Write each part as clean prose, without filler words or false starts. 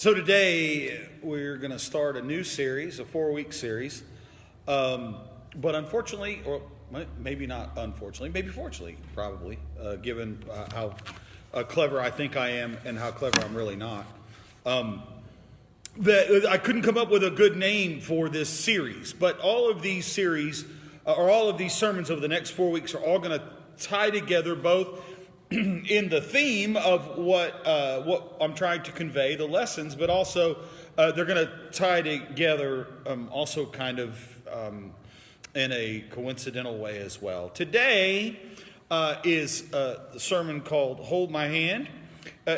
So today we're going to start a new series, a 4-week series. But unfortunately, or maybe not unfortunately, maybe fortunately, probably, given how clever I think I am and how clever I'm really not, that I couldn't come up with a good name for this series. But all of these series, or all of these sermons over the next 4 weeks, are all going to tie together both in the theme of what I'm trying to convey, the lessons, but also they're going to tie together also kind of in a coincidental way as well. Today is the sermon called Hold My Hand.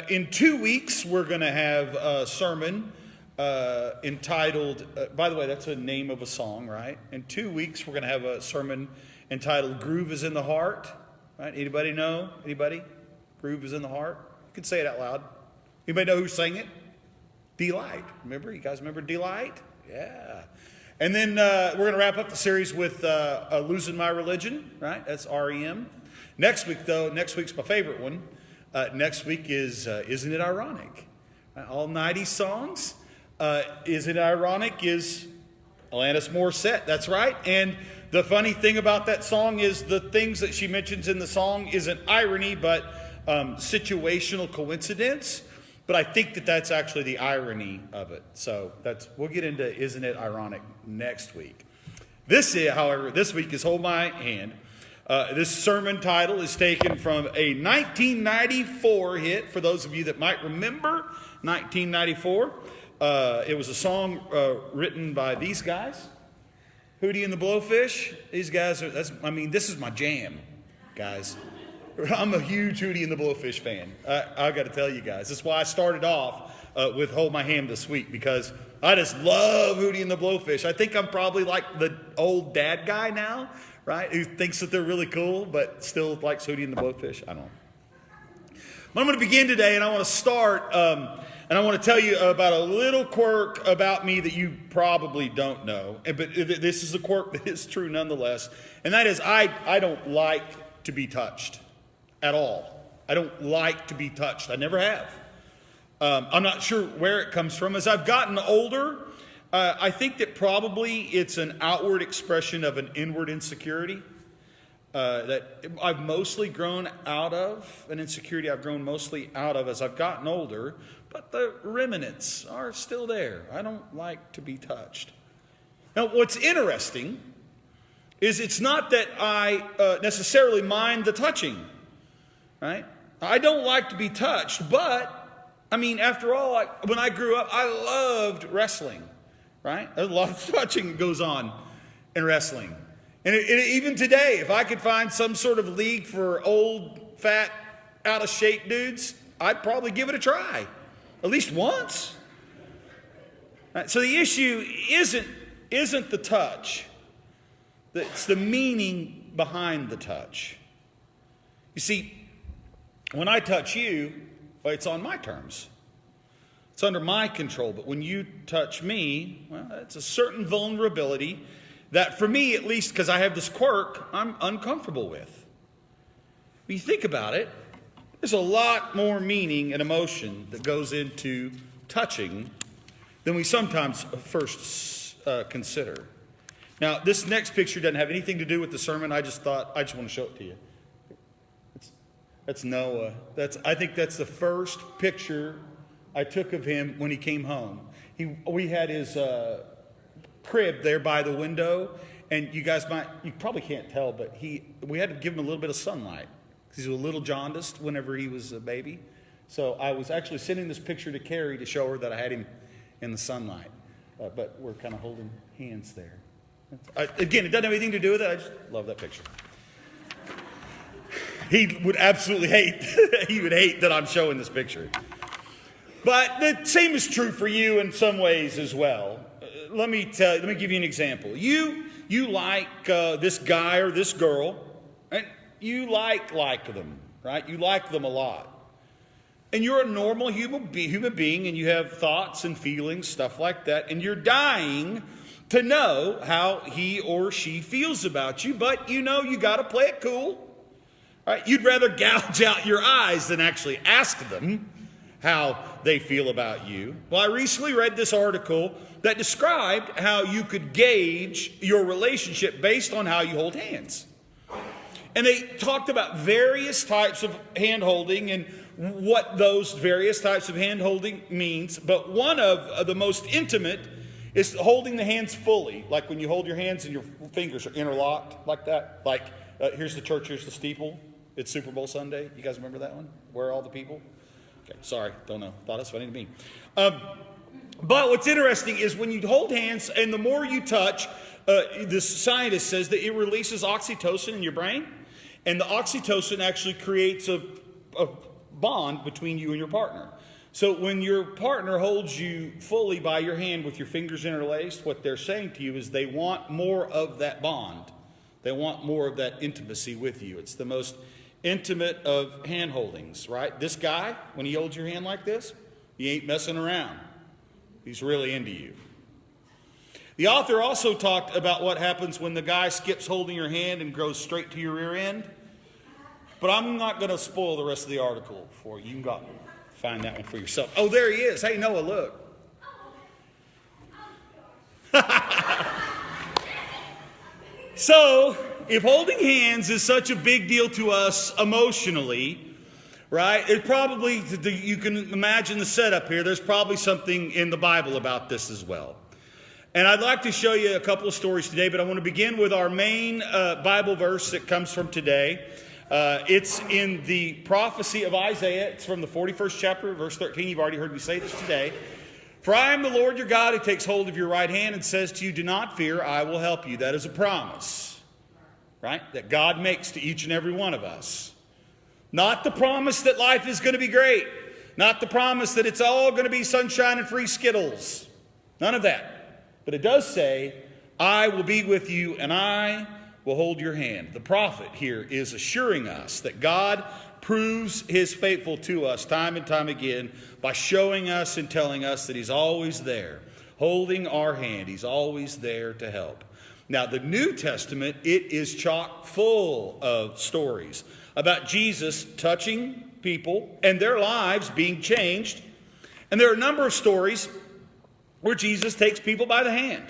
In 2 weeks, we're going to have a sermon entitled, by the way, that's a name of a song, right? In 2 weeks, we're going to have a sermon entitled Groove is in the Heart. Right? Anybody know? Anybody? Groove is in the heart. You can say it out loud. Anybody know who sang it? Delight. Remember? You guys remember Delight? Yeah. And then we're going to wrap up the series with Losing My Religion. Right? That's REM. Next week, though, next week's my favorite one. Next week is Isn't It Ironic? Right? All 90s songs. Isn't It Ironic is Alanis Morissette. That's right. And the funny thing about that song is the things that she mentions in the song isn't irony, but situational coincidence. But I think that that's actually the irony of it. So we'll get into Isn't It Ironic next week. This week is Hold My Hand. This sermon title is taken from a 1994 hit. For those of you that might remember 1994, it was a song written by these guys. Hootie and the Blowfish. These guys are, this is my jam, guys. I'm a huge Hootie and the Blowfish fan. I got to tell you guys. That's why I started off with Hold My Hand this week, because I just love Hootie and the Blowfish. I think I'm probably like the old dad guy now, right? Who thinks that they're really cool, but still likes Hootie and the Blowfish. I don't know. But I'm going to begin today, and I want to start, and I want to tell you about a little quirk about me that you probably don't know. But this is a quirk that is true nonetheless. And that is I don't like to be touched at all. I don't like to be touched. I never have. I'm not sure where it comes from. As I've gotten older, I think that probably it's an outward expression of an inward insecurity that I've mostly grown out of, an insecurity I've grown mostly out of as I've gotten older. But the remnants are still there. I don't like to be touched. Now, what's interesting is it's not that I necessarily mind the touching, right? I don't like to be touched, but, after all, when I grew up, I loved wrestling, right? There's a lot of touching that goes on in wrestling. And even today, if I could find some sort of league for old, fat, out-of-shape dudes, I'd probably give it a try. At least once. Right, so the issue isn't the touch. It's the meaning behind the touch. You see, when I touch you, well, it's on my terms. It's under my control. But when you touch me, well, it's a certain vulnerability that, for me at least, because I have this quirk, I'm uncomfortable with. When you think about it, there's a lot more meaning and emotion that goes into touching than we sometimes first consider. Now, this next picture doesn't have anything to do with the sermon. I just want to show it to you. That's Noah. I think that's the first picture I took of him when he came home. We had his crib there by the window, and you probably can't tell, but we had to give him a little bit of sunlight. He was a little jaundiced whenever he was a baby. So I was actually sending this picture to Carrie to show her that I had him in the sunlight. But we're kind of holding hands there. Again, it doesn't have anything to do with it. I just love that picture. He would absolutely hate. He would hate that I'm showing this picture. But the same is true for you in some ways as well. Let me give you an example. You like this guy or this girl, and you like them, right? You like them a lot. And you're a normal human being, and you have thoughts and feelings, stuff like that. And you're dying to know how he or she feels about you, but you got to play it cool. Right? You'd rather gouge out your eyes than actually ask them how they feel about you. Well, I recently read this article that described how you could gauge your relationship based on how you hold hands. And they talked about various types of hand holding and what those various types of hand holding means. But one of the most intimate is holding the hands fully. Like when you hold your hands and your fingers are interlocked like that. Like here's the church, here's the steeple. It's Super Bowl Sunday. You guys remember that one? Where are all the people? Okay, sorry, don't know. Thought that's funny to me. But what's interesting is when you hold hands and the more you touch, this scientist says that it releases oxytocin in your brain. And the oxytocin actually creates a bond between you and your partner. So when your partner holds you fully by your hand with your fingers interlaced, what they're saying to you is they want more of that bond. They want more of that intimacy with you. It's the most intimate of hand holdings, right? This guy, when he holds your hand like this, he ain't messing around. He's really into you. The author also talked about what happens when the guy skips holding your hand and goes straight to your rear end. But I'm not going to spoil the rest of the article for you. You can go find that one for yourself. Oh, there he is. Hey, Noah, look. So, if holding hands is such a big deal to us emotionally, right, it probably, you can imagine the setup here. There's probably something in the Bible about this as well. And I'd like to show you a couple of stories today, but I want to begin with our main Bible verse that comes from today. It's in the prophecy of Isaiah. It's from the 41st chapter, verse 13. You've already heard me say this today. For I am the Lord your God who takes hold of your right hand and says to you, do not fear, I will help you. That is a promise, right, that God makes to each and every one of us. Not the promise that life is going to be great. Not the promise that it's all going to be sunshine and free Skittles. None of that. But it does say, I will be with you and I will hold your hand. The prophet here is assuring us that God proves his faithful to us time and time again by showing us and telling us that he's always there, holding our hand. He's always there to help. Now, the New Testament, it is chock full of stories about Jesus touching people and their lives being changed. And there are a number of stories where Jesus takes people by the hand.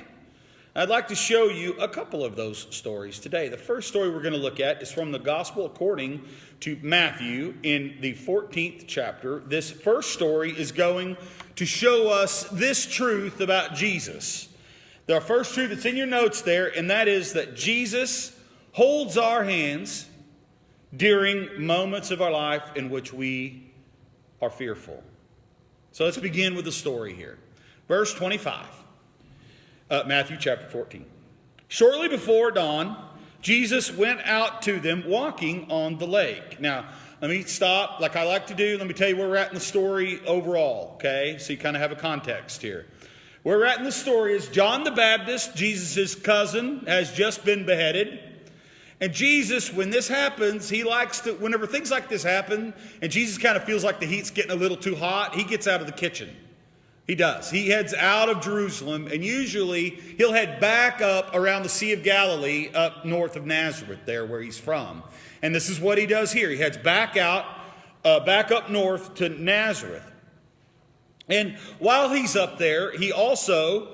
I'd like to show you a couple of those stories today. The first story we're going to look at is from the Gospel according to Matthew in the 14th chapter. This first story is going to show us this truth about Jesus. The first truth that's in your notes there, and that is that Jesus holds our hands during moments of our life in which we are fearful. So let's begin with the story here. Verse 25. Matthew chapter 14. Shortly before dawn, Jesus went out to them walking on the lake. Now, let me stop like I like to do. Let me tell you where we're at in the story overall, okay? So you kind of have a context here. Where we're at in the story is John the Baptist, Jesus' cousin, has just been beheaded. And Jesus, when this happens, he likes to, whenever things like this happen, and Jesus kind of feels like the heat's getting a little too hot, he gets out of the kitchen. He does. He heads out of Jerusalem, and usually he'll head back up around the Sea of Galilee, up north of Nazareth, there where he's from. And this is what he does here. He heads back out, back up north to Nazareth. And while he's up there, he also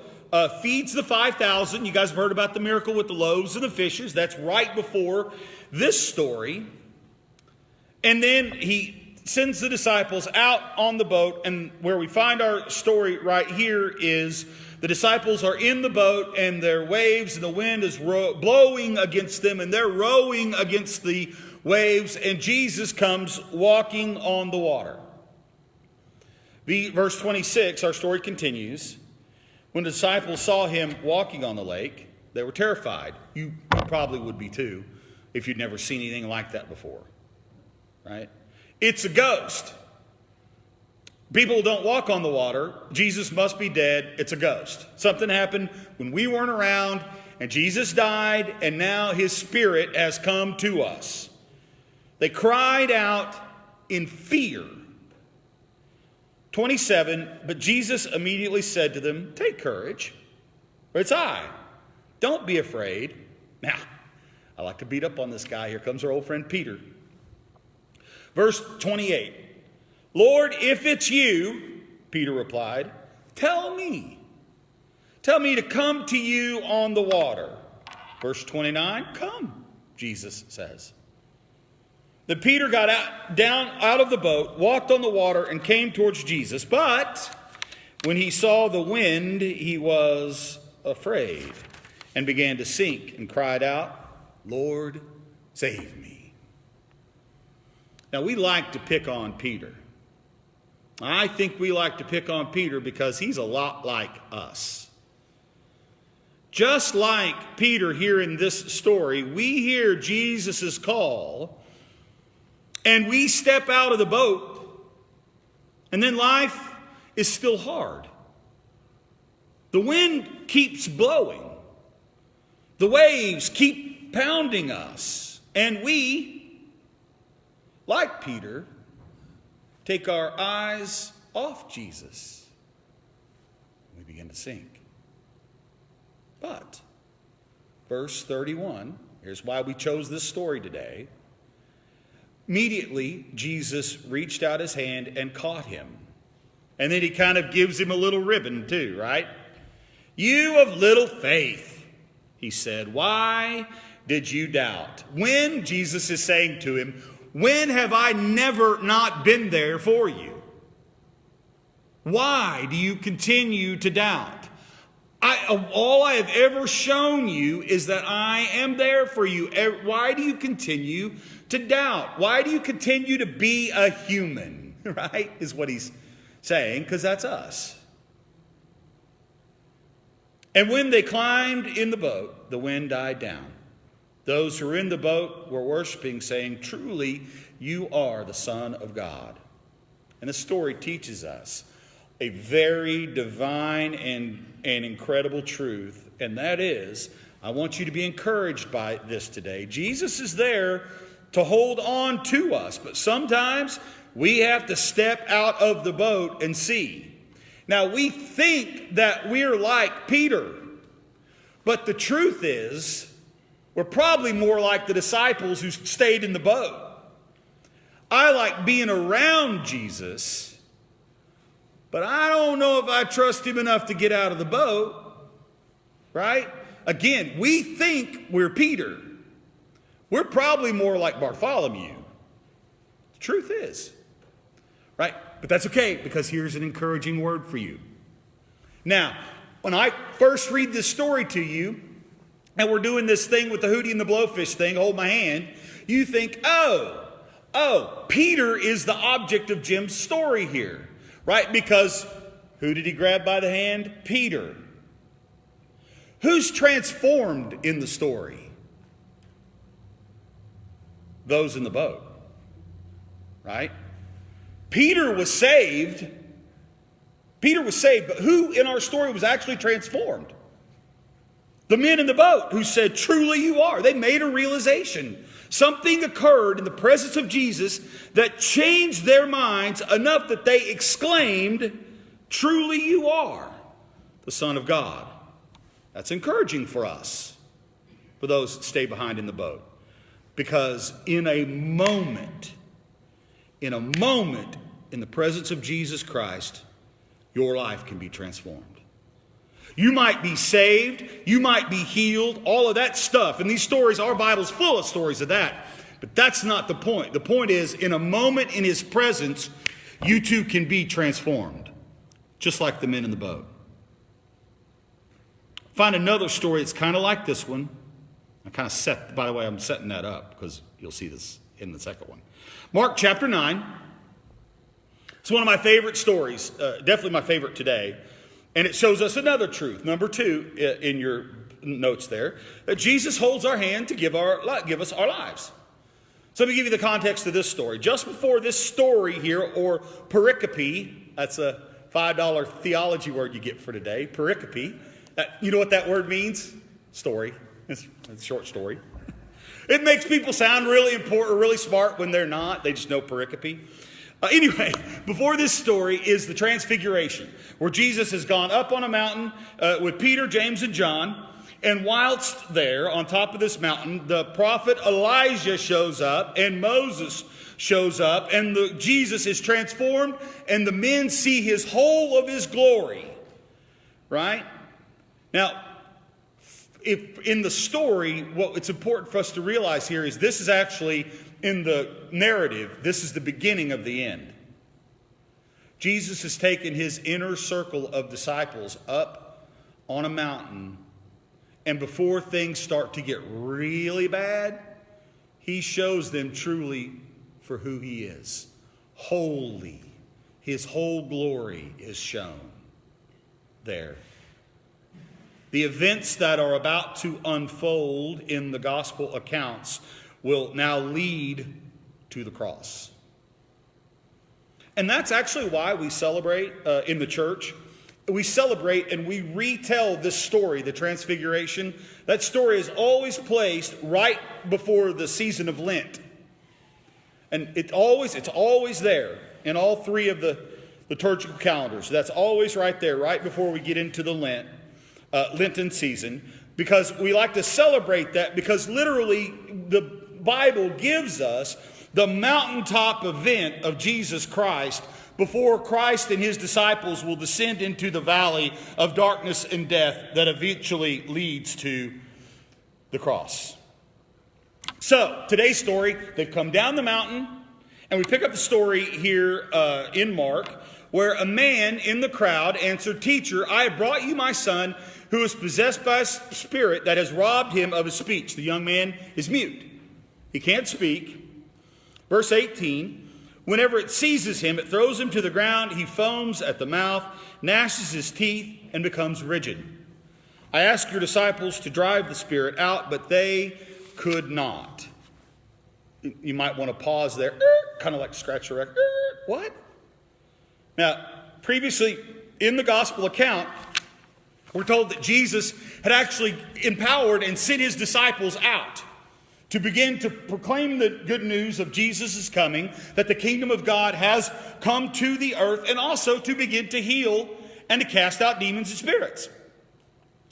feeds the 5,000. You guys have heard about the miracle with the loaves and the fishes. That's right before this story. And then he sends the disciples out on the boat, and where we find our story right here is the disciples are in the boat and their waves and the wind is blowing against them and they're rowing against the waves, and Jesus comes walking on the water. Verse 26, our story continues. When the disciples saw him walking on the lake, they were terrified. You probably would be too if you'd never seen anything like that before, right? It's a ghost. People don't walk on the water. Jesus must be dead. It's a ghost. Something happened when we weren't around, and Jesus died, and now his spirit has come to us. They cried out in fear. 27, but Jesus immediately said to them, take courage, for it's I. Don't be afraid. Now, I like to beat up on this guy. Here comes our old friend Peter. Verse 28, Lord, if it's you, Peter replied. Tell me to come to you on the water. Verse 29, come, Jesus says. Then Peter got down out of the boat, walked on the water, and came towards Jesus. But when he saw the wind, he was afraid and began to sink and cried out, Lord, save me. Now, we like to pick on Peter. I think we like to pick on Peter because he's a lot like us. Just like Peter here in this story, we hear Jesus' call and we step out of the boat, and then life is still hard. The wind keeps blowing. The waves keep pounding us. And we, like Peter, take our eyes off Jesus. We begin to sink. But, verse 31, here's why we chose this story today. Immediately, Jesus reached out his hand and caught him. And then he kind of gives him a little ribbon too, right? You of little faith, he said, why did you doubt? When, Jesus is saying to him, when have I never not been there for you? Why do you continue to doubt? All I have ever shown you is that I am there for you. Why do you continue to doubt? Why do you continue to be a human? Right? Is what he's saying, because that's us. And when they climbed in the boat, the wind died down. Those who were in the boat were worshiping, saying, truly, you are the Son of God. And the story teaches us a very divine and incredible truth. And that is, I want you to be encouraged by this today. Jesus is there to hold on to us. But sometimes we have to step out of the boat and see. Now, we think that we're like Peter. But the truth is, we're probably more like the disciples who stayed in the boat. I like being around Jesus, but I don't know if I trust him enough to get out of the boat, right? Again, we think we're Peter. We're probably more like Bartholomew. The truth is, right? But that's okay, because here's an encouraging word for you. Now, when I first read this story to you, and we're doing this thing with the Hootie and the Blowfish thing, hold my hand, you think, oh, Peter is the object of Jim's story here. Right? Because who did he grab by the hand? Peter. Who's transformed in the story? Those in the boat. Right? Peter was saved, but who in our story was actually transformed? The men in the boat who said, truly you are. They made a realization. Something occurred in the presence of Jesus that changed their minds enough that they exclaimed, truly you are the Son of God. That's encouraging for us, for those that stay behind in the boat. Because in a moment in the presence of Jesus Christ, your life can be transformed. You might be saved, you might be healed, all of that stuff. And these stories, our Bible's full of stories of that. But that's not the point. The point is, in a moment in his presence, you too can be transformed. Just like the men in the boat. Find another story that's kind of like this one. I'm setting that up because you'll see this in the second one. Mark chapter 9. It's one of my favorite stories, definitely my favorite today. And it shows us another truth. Number 2 in your notes there, that Jesus holds our hand to give us our lives. So let me give you the context of this story. Just before this story here, or pericope, that's a $5 theology word you get for today, pericope. You know what that word means? Story. It's a short story. It makes people sound really important or really smart when they're not. They just know pericope. Anyway, before this story is the Transfiguration, where Jesus has gone up on a mountain with Peter, James, and John. And whilst there, on top of this mountain, the prophet Elijah shows up, and Moses shows up, and Jesus is transformed, and the men see his whole of his glory. Right? Now, if in the story, what it's important for us to realize here is this is actually, in the narrative, this is the beginning of the end. Jesus has taken his inner circle of disciples up on a mountain, and before things start to get really bad, he shows them truly for who he is. Holy. His whole glory is shown there. The events that are about to unfold in the gospel accounts will now lead to the cross. And that's actually why we celebrate in the church. We celebrate and we retell this story, the Transfiguration. That story is always placed right before the season of Lent. And it's always there in all three of the liturgical calendars. That's always right there, right before we get into the Lenten season, because we like to celebrate that, because literally the Bible gives us the mountaintop event of Jesus Christ before Christ and his disciples will descend into the valley of darkness and death that eventually leads to the cross. So today's story, they've come down the mountain, and we pick up the story here in Mark, where a man in the crowd answered, "Teacher, I have brought you my son who is possessed by a spirit that has robbed him of his speech." The young man is mute. He can't speak. Verse 18, whenever it seizes him, it throws him to the ground. He foams at the mouth, gnashes his teeth, and becomes rigid. I asked your disciples to drive the spirit out, but they could not. You might want to pause there, kind of like scratch your record. What? Now, previously in the gospel account, we're told that Jesus had actually empowered and sent his disciples out to begin to proclaim the good news of Jesus' coming, that the kingdom of God has come to the earth, and also to begin to heal and to cast out demons and spirits.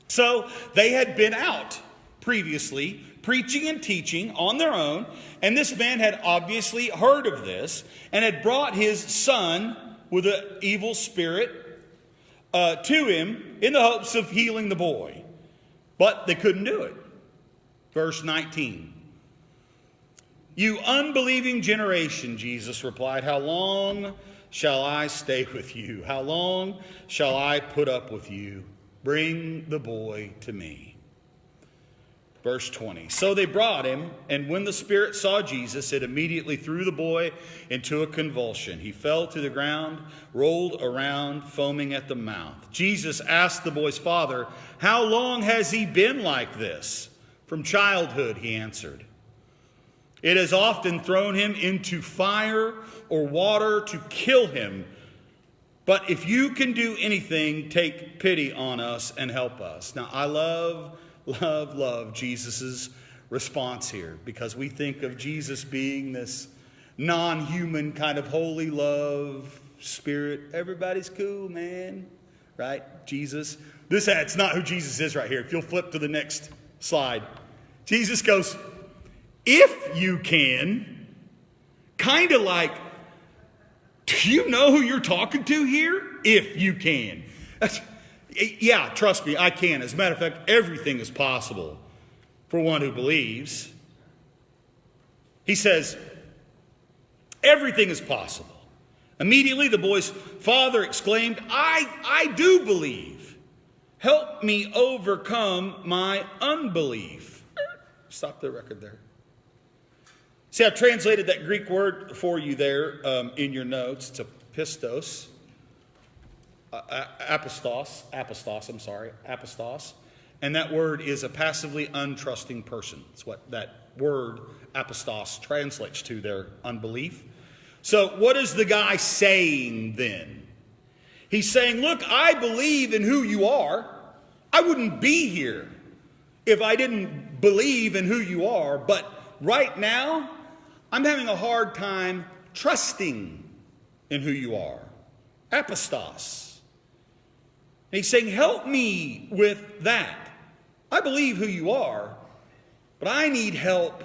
So they had been out previously, preaching and teaching on their own, and this man had obviously heard of this and had brought his son with an evil spirit to him in the hopes of healing the boy. But they couldn't do it. Verse 19. "You unbelieving generation," Jesus replied, "how long shall I stay with you? How long shall I put up with you? Bring the boy to me." Verse 20. "So they brought him, and when the spirit saw Jesus, it immediately threw the boy into a convulsion. He fell to the ground, rolled around, foaming at the mouth. Jesus asked the boy's father, 'How long has he been like this?' 'From childhood,' he answered. 'It has often thrown him into fire or water to kill him. But if you can do anything, take pity on us and help us.'" Now, I love Jesus' response here, because we think of Jesus being this non-human kind of holy love spirit. Everybody's cool, man. Right? Jesus. That's not who Jesus is right here. If you'll flip to the next slide. Jesus goes, "If you can," kind of like, do you know who you're talking to here? If you can. Yeah, trust me, I can. As a matter of fact, everything is possible for one who believes. He says, everything is possible. Immediately the boy's father exclaimed, I do believe. Help me overcome my unbelief." Stop the record there. See, I've translated that Greek word for you there in your notes. It's a pistos. Apostos. And that word is a passively untrusting person. That's what that word apostos translates to, their unbelief. So what is the guy saying then? He's saying, look, I believe in who you are. I wouldn't be here if I didn't believe in who you are. But right now, I'm having a hard time trusting in who you are. Apostos. And he's saying, help me with that. I believe who you are, but I need help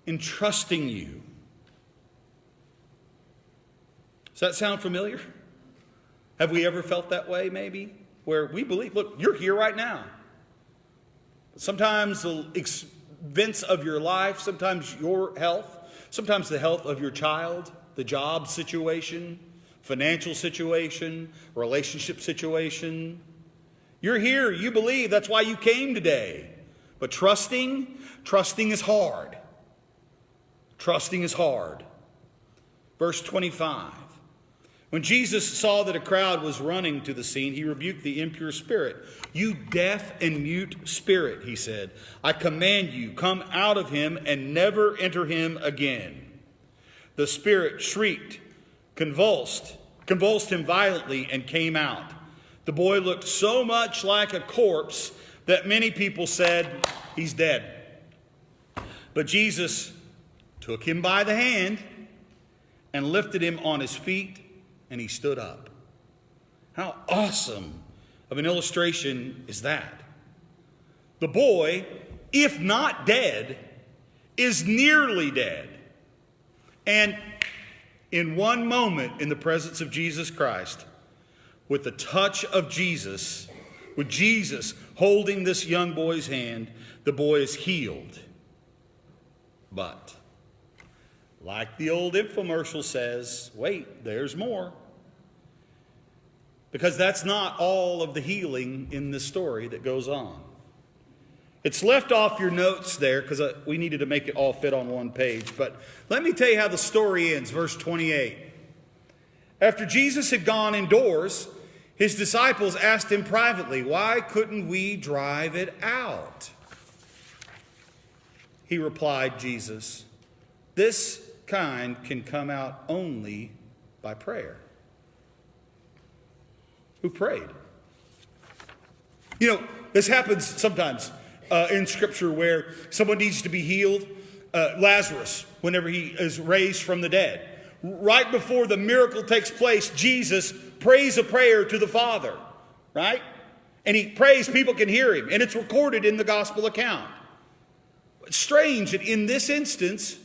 in trusting you. that sound familiar? Have we ever felt that way, maybe? Where we believe, look, you're here right now. Sometimes the events of your life, sometimes your health, sometimes the health of your child, the job situation, financial situation, relationship situation. You're here, you believe, that's why you came today. But trusting is hard. Trusting is hard. Verse 25. When Jesus saw that a crowd was running to the scene, he rebuked the impure spirit. You deaf and mute spirit, he said, I command you, come out of him and never enter him again. The spirit shrieked, convulsed him violently, and came out. The boy looked so much like a corpse that many people said, he's dead. But Jesus took him by the hand and lifted him on his feet, and he stood up. How awesome of an illustration is that? The boy, if not dead, is nearly dead. And in one moment in the presence of Jesus Christ, with the touch of Jesus, with Jesus holding this young boy's hand, the boy is healed. But, like the old infomercial says, wait, there's more. Because that's not all of the healing in this story that goes on. It's left off your notes there because we needed to make it all fit on one page. But let me tell you how the story ends, verse 28. After Jesus had gone indoors, his disciples asked him privately, why couldn't we drive it out? He replied, Jesus, this kind can come out only by prayer. Who prayed? You know, this happens sometimes in Scripture where someone needs to be healed. Lazarus, whenever he is raised from the dead. Right before the miracle takes place, Jesus prays a prayer to the Father, right? And he prays, people can hear him, and it's recorded in the gospel account. It's strange that in this instance,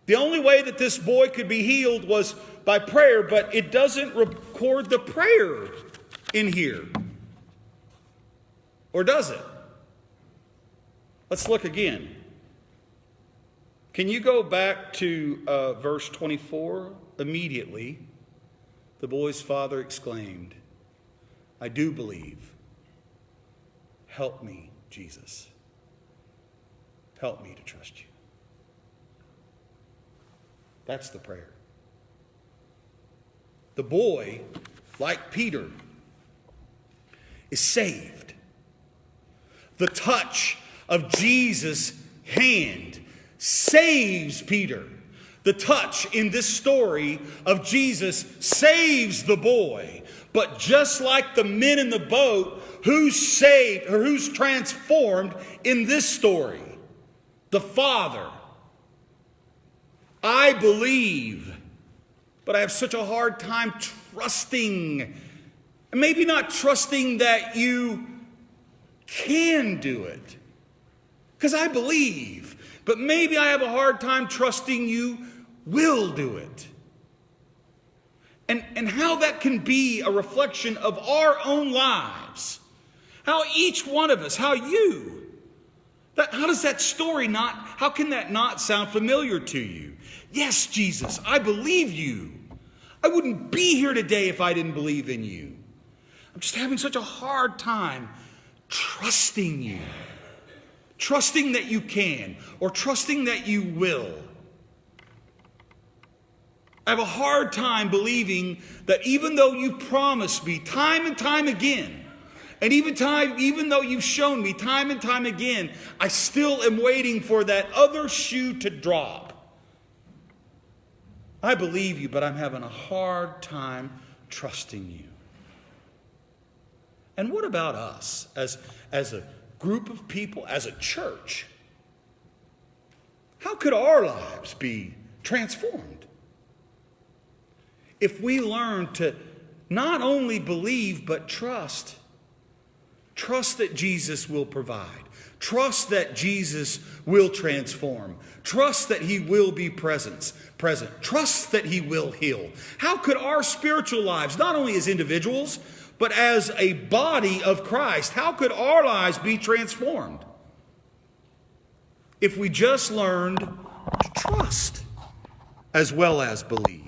the only way that this boy could be healed was by prayer, but it doesn't record the prayer in here. Or does it? Let's look again. Can you go back to verse 24? Immediately, the boy's father exclaimed, I do believe. Help me, Jesus. Help me to trust you. That's the prayer. The boy, like Peter, is saved. The touch of Jesus' hand saves Peter. The touch in this story of Jesus saves the boy. But just like the men in the boat, who's saved or who's transformed in this story? The father. I believe, but I have such a hard time trusting. Maybe not trusting that you can do it. Because I believe, but maybe I have a hard time trusting you will do it. And how that can be a reflection of our own lives. How each one of us, how does that story how can that not sound familiar to you? Yes, Jesus, I believe you. I wouldn't be here today if I didn't believe in you. I'm just having such a hard time trusting you. Trusting that you can, or trusting that you will. I have a hard time believing that even though you promised me time and time again, and even though you've shown me time and time again, I still am waiting for that other shoe to drop. I believe you, but I'm having a hard time trusting you. And what about us as a group of people, as a church? How could our lives be transformed if we learn to not only believe but trust Trust that Jesus will provide. Trust that Jesus will transform. Trust that He will be present. Trust that He will heal. How could our spiritual lives, not only as individuals, but as a body of Christ, how could our lives be transformed? If we just learned to trust as well as believe.